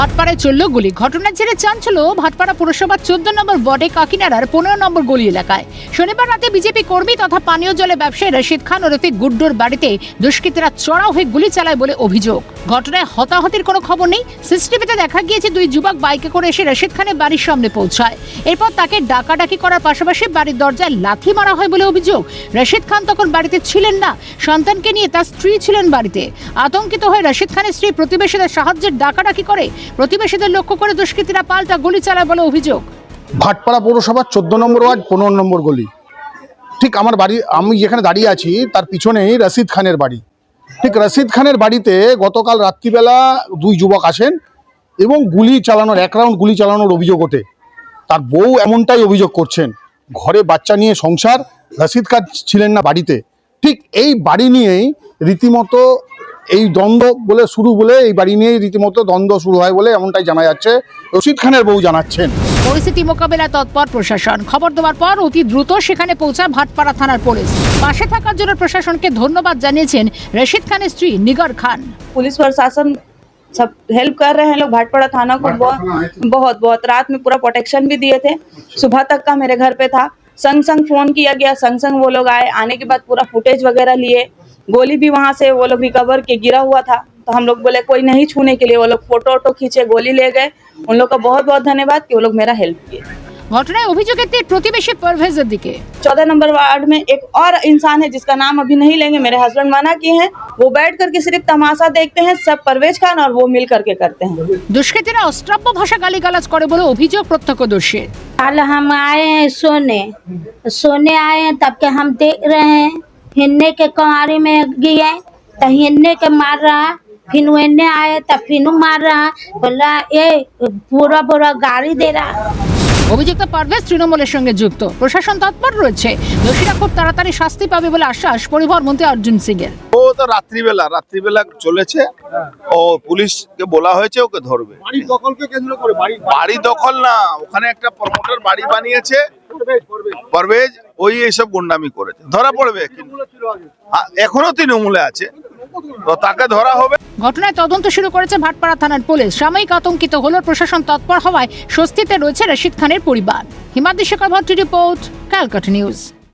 ভাটপাড়ায় চলল গুলি। ঘটনার জেরে চাঞ্চল্য ভাটপাড়া পুরসভার 14 নম্বর ওয়ার্ডে কাকিনাড়ার 15 নম্বর গলি এলাকায়। শনিবার রাতে বিজেপি কর্মী তথা পানীয় জলে ব্যবসায়ী রশিদ খান ওরফে গুড্ডোর বাড়িতে দুষ্কৃতীরা চড়াও হয়ে গুলি চালায় বলে অভিযোগ। ঘটনায় হতাহতির কোনো খবর নেই। সিসিটিভিতে দেখা গিয়েছে দুই যুবক বাইকে করে এসে রশিদ খানের বাড়ির সামনে পৌঁছায়। এরপর তাকে ডাকাডাকি করার পাশাপাশি বাড়ির দরজায় লাথি মারা হয় বলে অভিযোগ। রশিদ খান তখন বাড়িতে ছিলেন না, সন্তানকে নিয়ে তার স্ত্রী ছিলেন বাড়িতে। আতঙ্কিত হয়ে রশিদ খানের স্ত্রী প্রতিবেশীদের সাহায্যের ডাকাডাকি করে। প্রতিবেশীদের লক্ষ্য করে দুষ্কৃতীরা পাল্টা গুলি চালায় বলে অভিযোগ। ভাটপাড়া পৌরসভার 14 নম্বর ওয়ার্ড 15 নম্বর গলি। ঠিক আমার বাড়ি, আমি যেখানে দাঁড়িয়ে আছি তার পিছনেই রশিদ খানের বাড়ি। ঠিক রশিদ খানের বাড়িতে গতকাল রাত্রিবেলা দুই যুবক আসেন এবং গুলি চালানোর, এক রাউন্ড গুলি চালানোর অভিযোগ ওঠে। তার বউ এমনটাই অভিযোগ করছেন, ঘরে বাচ্চা নিয়ে সংসার, রশিদ খান ছিলেন না বাড়িতে। ঠিক এই বাড়ি নিয়েই রীতিমতো এই দ্বন্দ্ব বলে এই বাড়ি নিয়েই রীতিমতো দ্বন্দ্ব শুরু হয় বলে এমনটাই জানা যাচ্ছে। রশিদ খানের বউ জানাচ্ছেন। পরিস্থিতি মোকাবেলায় তৎপর প্রশাসন। খবর দেওয়ার পর অতি দ্রুত সেখানে পৌঁছায় ভাটপাড়া থানার পুলিশ। পাশে থাকার জন্য প্রশাসনকে ধন্যবাদ জানিয়েছেন রশিদ খানের স্ত্রী নিগার खान। पुलिस प्रशासन सब हेल्प कर रहे हैं लोग। भाटपाड़ा थाना को बहुत रात में पूरा प्रोटेक्शन भी दिए थे। सुबह तक का मेरे घर पे था। संग फोन किया गया, संग वो लोग आए। आने के बाद पूरा फुटेज वगैरह लिए। गोली भी वहां से वो लोग रिकवर के गिरा हुआ था, तो हम लोग बोले कोई नहीं छूने के लिए। वो लोग फोटो खींचे, गोली ले गए। उन लोग का बहुत धन्यवाद कि वो लोग मेरा हेल्प किए। ঘটনায় অভিযোগের তীর প্রতিবেশী পারভেজের দিকে। 14 नंबर वार्ड में एक और इंसान है जिसका नाम अभी नहीं लेंगे, मेरे हस्बैंड मना किए हैं। वो बैठ करके सिर्फ तमाशा देखते हैं, सब परवेज खान और वो मिल करके करते हैं। দুষ্কৃতীরা অশ্রাব্য ভাষা गालीगालाज করে বলে অভিযোগ প্রত্যক্ষদর্শী। कल हम आए हैं सोने आए हैं, तब के हम देख रहे हैं हिन्ने के कुंवारी में गए तो हिन्ने के मार रहा, फिर वेन्ने आए तब फिर मार रहा, बोला ये पूरा गाड़ी दे रहा। অভিযুক্ত পারভেজ তৃণমূলের সঙ্গে যুক্ত। প্রশাসন তৎপর রয়েছে। দোষীরা খুব তাড়াতাড়ি শাস্তি পাবে বলে আশ্বাস পরিবহন মন্ত্রী অর্জুন সিং এর। ও তো রাত্রিবেলা চলেছে, ও পুলিশকে বলা হয়েছে ওকে ধরবে। বাড়ি দখলকে কেন্দ্র করে বাড়ি দখল না, ওখানে একটা প্রমোটার বাড়ি বানিয়েছে পারভেজ, ওই এইসব গুন্ডামি করেছে, ধরা পড়বে। এখনো তৃণমূলে আছে, তো তাকে ধরা হবে। ঘটনায় তদন্ত শুরু করেছে ভাটপাড়া থানার পুলিশ। সাময়িক আতঙ্কিত হলো প্রশাসন তৎপর হওয়ায় স্বস্তিতে রয়েছে রশিদ খানের পরিবার। Himadri Shekhar Bhatta report, Calcutta news.